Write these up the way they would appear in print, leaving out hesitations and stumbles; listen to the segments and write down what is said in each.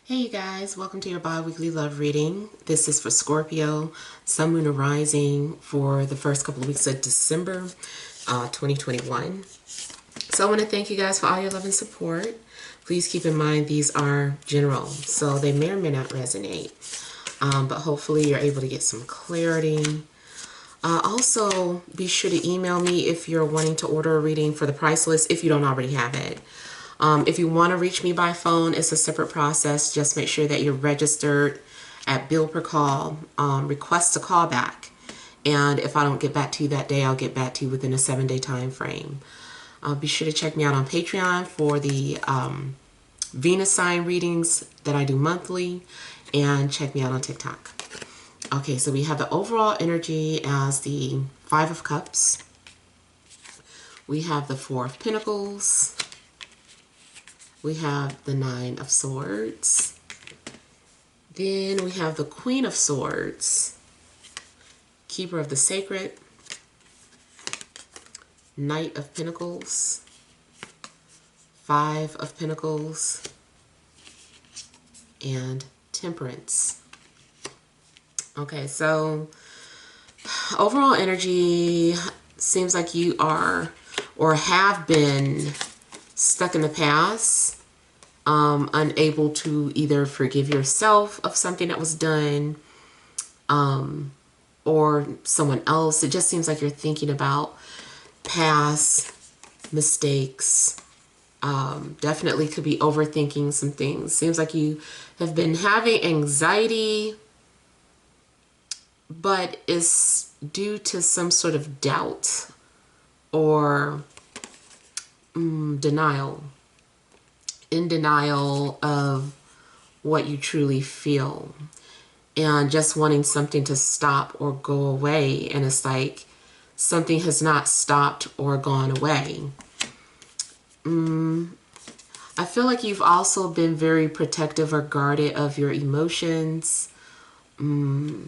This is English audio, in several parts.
Hey you guys, welcome to your bi-weekly love reading. This is for Scorpio, Sun, Moon, and Rising for the first couple of weeks of December 2021. So I want to thank you guys for all your love and support. Please keep in mind these are general, so they may or may not resonate, but hopefully you're able to get some clarity. Also, be sure to email me if you're wanting to order a reading for the price list if you don't already have it. If you want to reach me by phone, it's a separate process. Just make sure that you're registered at bill per call, request a callback. And if I don't get back to you that day, I'll get back to you within a 7-day time frame. Be sure to check me out on Patreon for the Venus sign readings that I do monthly. And check me out on TikTok. Okay, so we have the overall energy as the Five of Cups. We have the Four of Pentacles. We have the Nine of Swords. Then we have the Queen of Swords, Keeper of the Sacred, Knight of Pentacles, Five of Pentacles, and Temperance. Okay, so overall energy seems like you are or have been stuck in the past, unable to either forgive yourself of something that was done or someone else. It just seems like you're thinking about past mistakes. Definitely could be overthinking some things. Seems like you have been having anxiety, but it's due to some sort of doubt or denial. In denial of what you truly feel. And just wanting something to stop or go away. And it's like something has not stopped or gone away. I feel like you've also been very protective or guarded of your emotions. I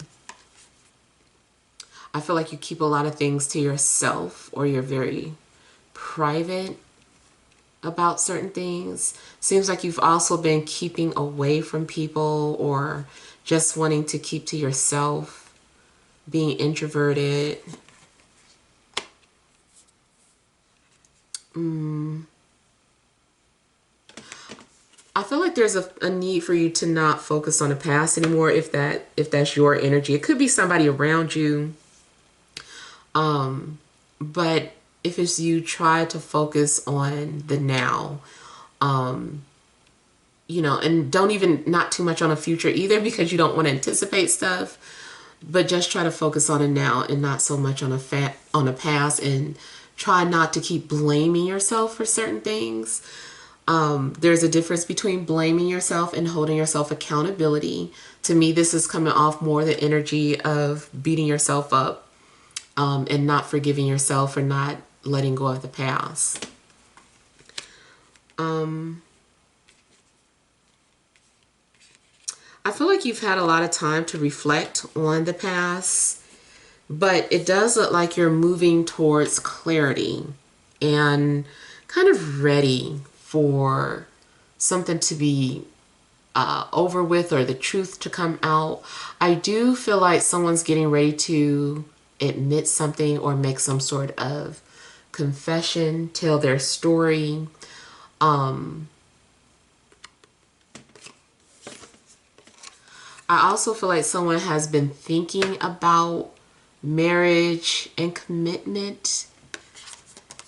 feel like you keep a lot of things to yourself, or you're very private about certain things. Seems like you've also been keeping away from people or just wanting to keep to yourself, being introverted. I feel like there's a need for you to not focus on the past anymore if that's your energy. It could be somebody around you. But if it's you, try to focus on the now. You know, and don't even, not too much on the future either, because you don't want to anticipate stuff, but just try to focus on the now and not so much on the past, and try not to keep blaming yourself for certain things. There's a difference between blaming yourself and holding yourself accountability. To me, this is coming off more the energy of beating yourself up, and not forgiving yourself for not letting go of the past. I feel like you've had a lot of time to reflect on the past, but it does look like you're moving towards clarity and kind of ready for something to be over with, or the truth to come out. I do feel like someone's getting ready to admit something or make some sort of confession, tell their story. I also feel like someone has been thinking about marriage and commitment.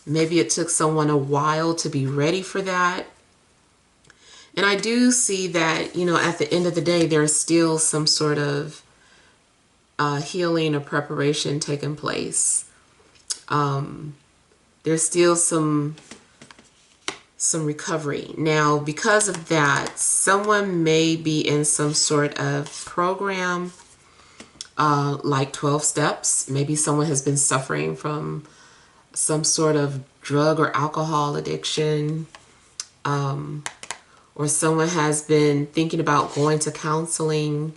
Maybe it took someone a while to be ready for that. And I do see that, you know, at the end of the day, there's still some sort of healing or preparation taking place. There's still some recovery. Now, because of that, someone may be in some sort of program, like 12 steps. Maybe someone has been suffering from some sort of drug or alcohol addiction, or someone has been thinking about going to counseling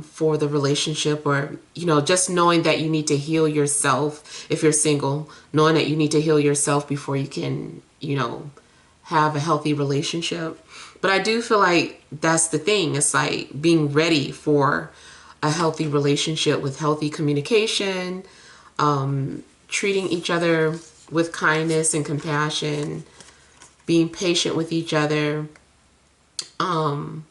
for the relationship, or, you know, just knowing that you need to heal yourself. If you're single, knowing that you need to heal yourself before you can, you know, have a healthy relationship. But I do feel like that's the thing. It's like being ready for a healthy relationship with healthy communication, treating each other with kindness and compassion, being patient with each other. I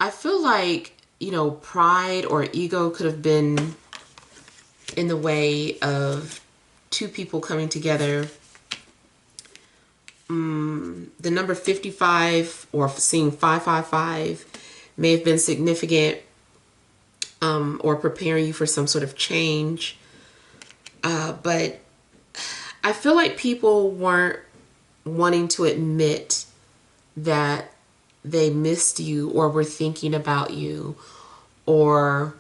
feel like, pride or ego could have been in the way of two people coming together. The number 55 or seeing 555 may have been significant, or preparing you for some sort of change. But I feel like people weren't wanting to admit that they missed you or were thinking about you or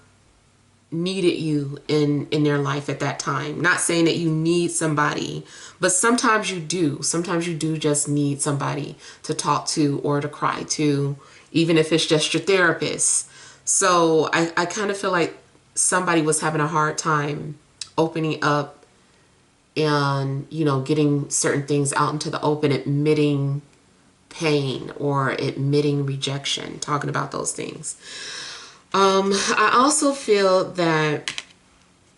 needed you in their life at that time. Not saying that you need somebody, but sometimes you do. Sometimes you do just need somebody to talk to or to cry to, even if it's just your therapist. So I kind of feel like somebody was having a hard time opening up and, getting certain things out into the open, admitting pain or admitting rejection, talking about those things. I also feel that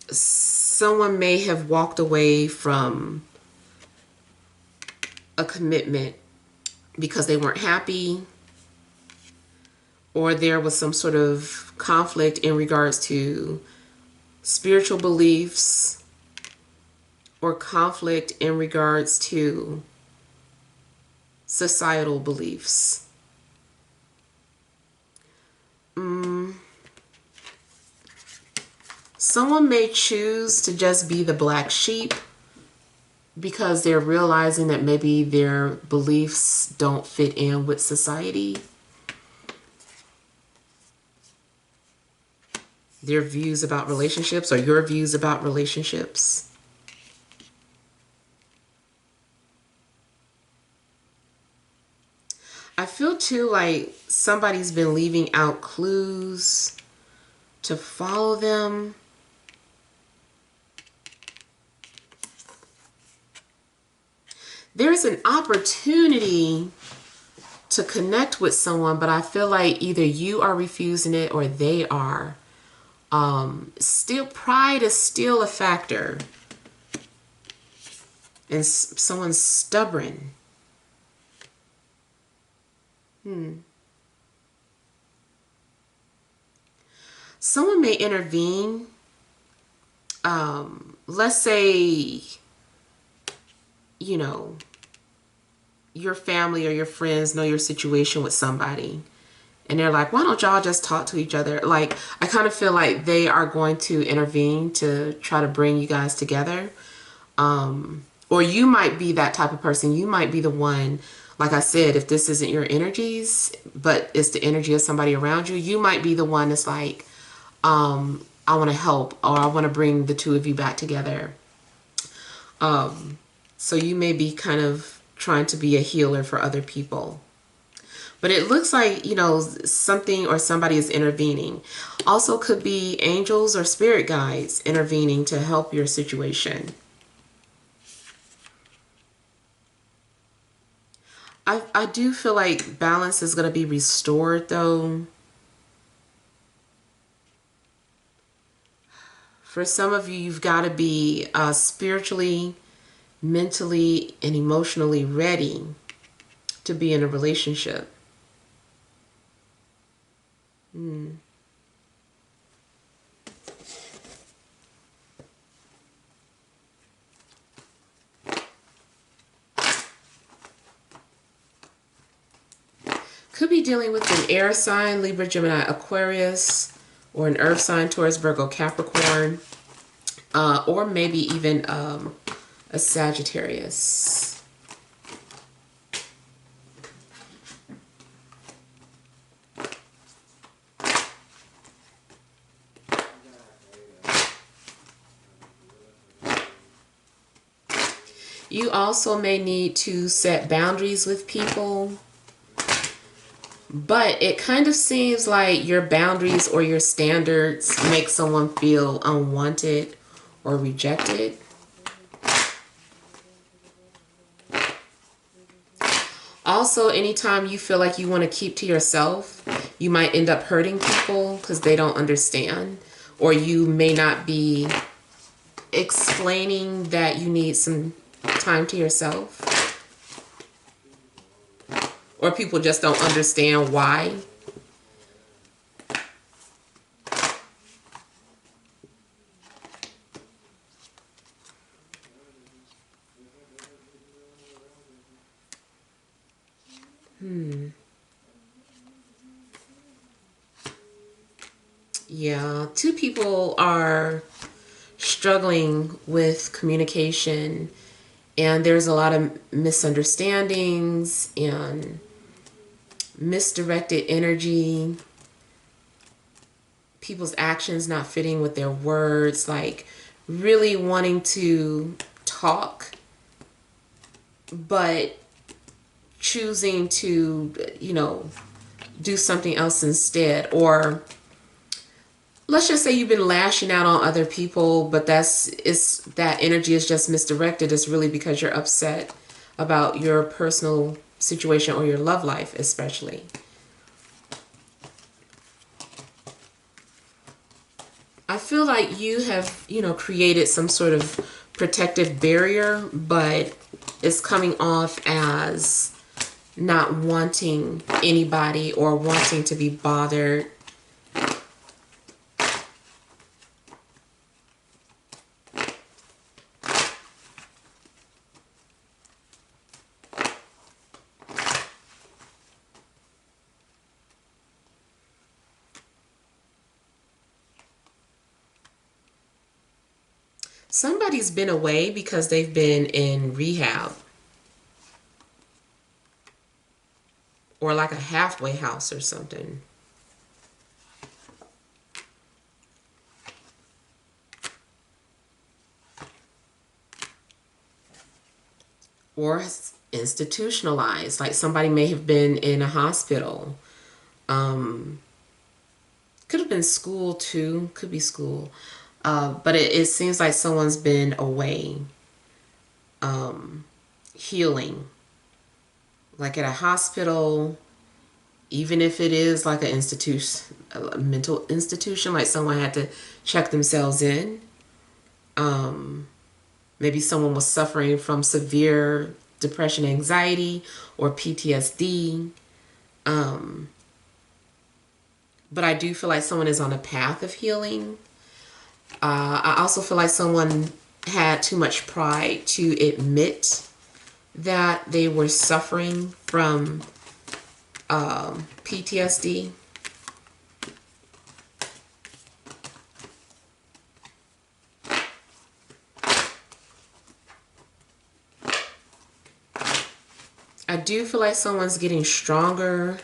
someone may have walked away from a commitment because they weren't happy, or there was some sort of conflict in regards to spiritual beliefs, or conflict in regards to societal beliefs. Someone may choose to just be the black sheep because they're realizing that maybe their beliefs don't fit in with society. Their views about relationships or your views about relationships. I feel too like somebody's been leaving out clues to follow them. There's an opportunity to connect with someone, but I feel like either you are refusing it or they are. Still, pride is still a factor. And someone's stubborn. Someone may intervene. Let's say, your family or your friends know your situation with somebody. And they're like, why don't y'all just talk to each other? Like, I kind of feel like they are going to intervene to try to bring you guys together. Or you might be that type of person. You might be the one, like I said, if this isn't your energies, but it's the energy of somebody around you, you might be the one that's like, I want to help, or I want to bring the two of you back together. So you may be kind of trying to be a healer for other people. But it looks like, something or somebody is intervening. Also could be angels or spirit guides intervening to help your situation. I do feel like balance is going to be restored, though. For some of you, you've got to be spiritually, mentally, and emotionally ready to be in a relationship. Could be dealing with an air sign, Libra, Gemini, Aquarius, or an earth sign, Taurus, Virgo, Capricorn, or maybe even a Sagittarius. You also may need to set boundaries with people, but it kind of seems like your boundaries or your standards make someone feel unwanted or rejected. Also, anytime you feel like you want to keep to yourself, you might end up hurting people because they don't understand. Or you may not be explaining that you need some time to yourself. Or people just don't understand why. Yeah, two people are struggling with communication, and there's a lot of misunderstandings and misdirected energy, people's actions not fitting with their words, like really wanting to talk but choosing to, do something else instead. Or let's just say you've been lashing out on other people, but that energy is just misdirected. It's really because you're upset about your personal situation or your love life, especially. I feel like you have, created some sort of protective barrier, but it's coming off as not wanting anybody or wanting to be bothered. Somebody's been away because they've been in rehab or like a halfway house or something. Or institutionalized, like somebody may have been in a hospital. Could have been school too, could be school. But it seems like someone's been away, healing, like at a hospital, even if it is like an institution, a mental institution, like someone had to check themselves in. Maybe someone was suffering from severe depression, anxiety, or PTSD. But I do feel like someone is on a path of healing. I also feel like someone had too much pride to admit that they were suffering from PTSD. I do feel like someone's getting stronger,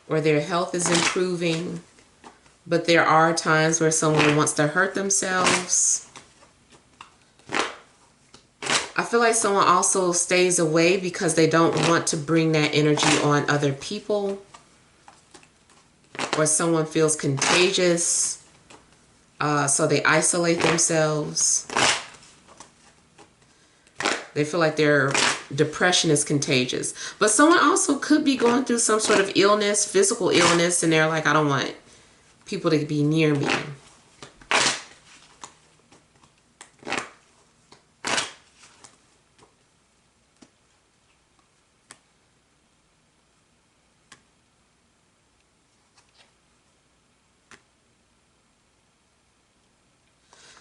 or their health is improving, but there are times where someone wants to hurt themselves. I feel like someone also stays away because they don't want to bring that energy on other people, or someone feels contagious, so they isolate themselves. They feel like their depression is contagious. But someone also could be going through some sort of illness, physical illness, and they're like, I don't want people to be near me.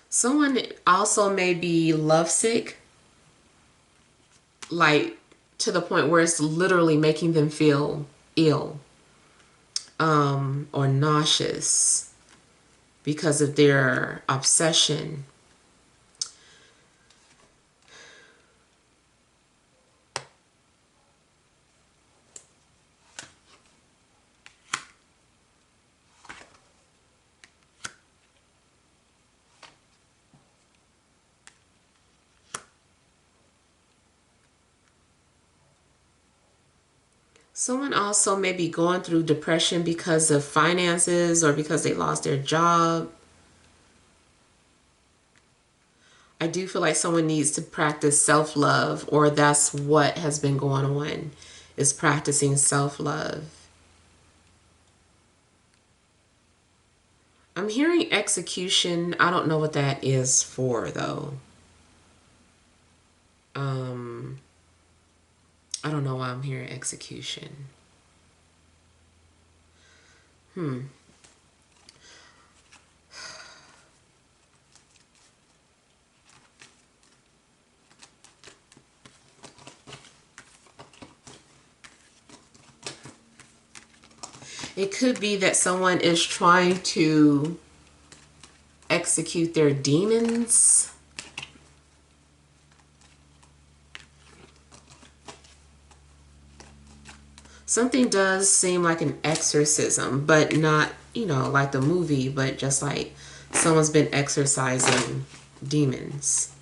Someone also may be lovesick, like to the point where it's literally making them feel ill, or nauseous because of their obsession. Someone also may be going through depression because of finances or because they lost their job. I do feel like someone needs to practice self-love, or that's what has been going on, is practicing self-love. I'm hearing execution. I don't know what that is for, though. I don't know why I'm hearing execution. It could be that someone is trying to execute their demons. Something does seem like an exorcism, but not, you know, like the movie, but just like someone's been exorcising demons.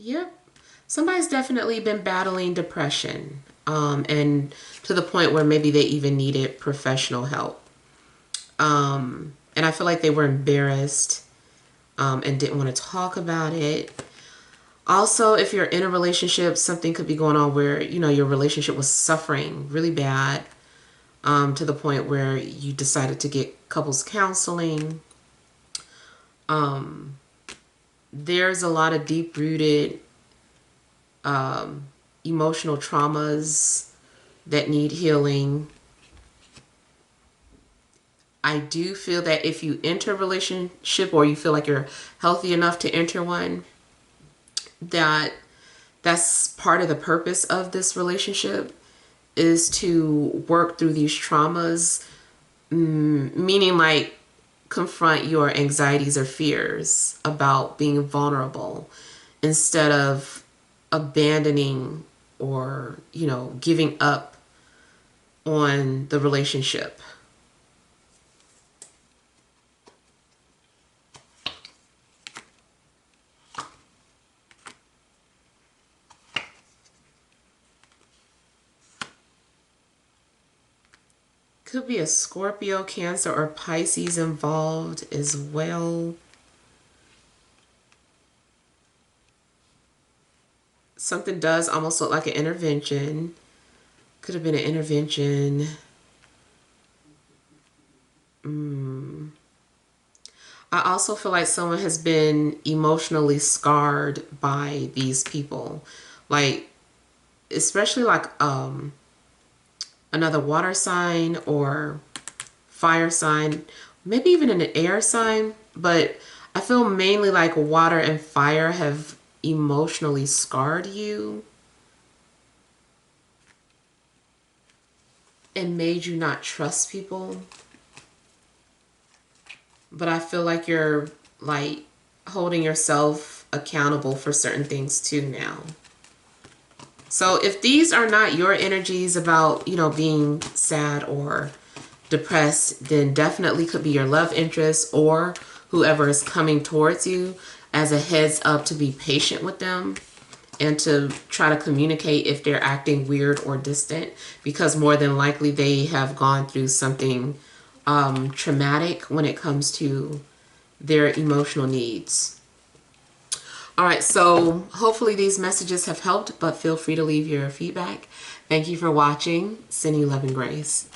Yep. Somebody's definitely been battling depression, and to the point where maybe they even needed professional help. And I feel like they were embarrassed, and didn't want to talk about it. Also, if you're in a relationship, something could be going on where, you know, your relationship was suffering really bad, to the point where you decided to get couples counseling. There's a lot of deep-rooted emotional traumas that need healing. I do feel that if you enter a relationship, or you feel like you're healthy enough to enter one, that's part of the purpose of this relationship, is to work through these traumas, meaning like confront your anxieties or fears about being vulnerable, instead of abandoning or, you know, giving up on the relationship. Could be a Scorpio, Cancer, or Pisces involved as well. Something does almost look like an intervention. Could have been an intervention. I also feel like someone has been emotionally scarred by these people. Like, especially like another water sign or fire sign, maybe even an air sign, but I feel mainly like water and fire have emotionally scarred you and made you not trust people. But I feel like you're like holding yourself accountable for certain things too now. So if these are not your energies about, you know, being sad or depressed, then definitely could be your love interest or whoever is coming towards you, as a heads up to be patient with them and to try to communicate if they're acting weird or distant, because more than likely they have gone through something traumatic when it comes to their emotional needs. All right, so hopefully these messages have helped, but feel free to leave your feedback. Thank you for watching. Sending you love and grace.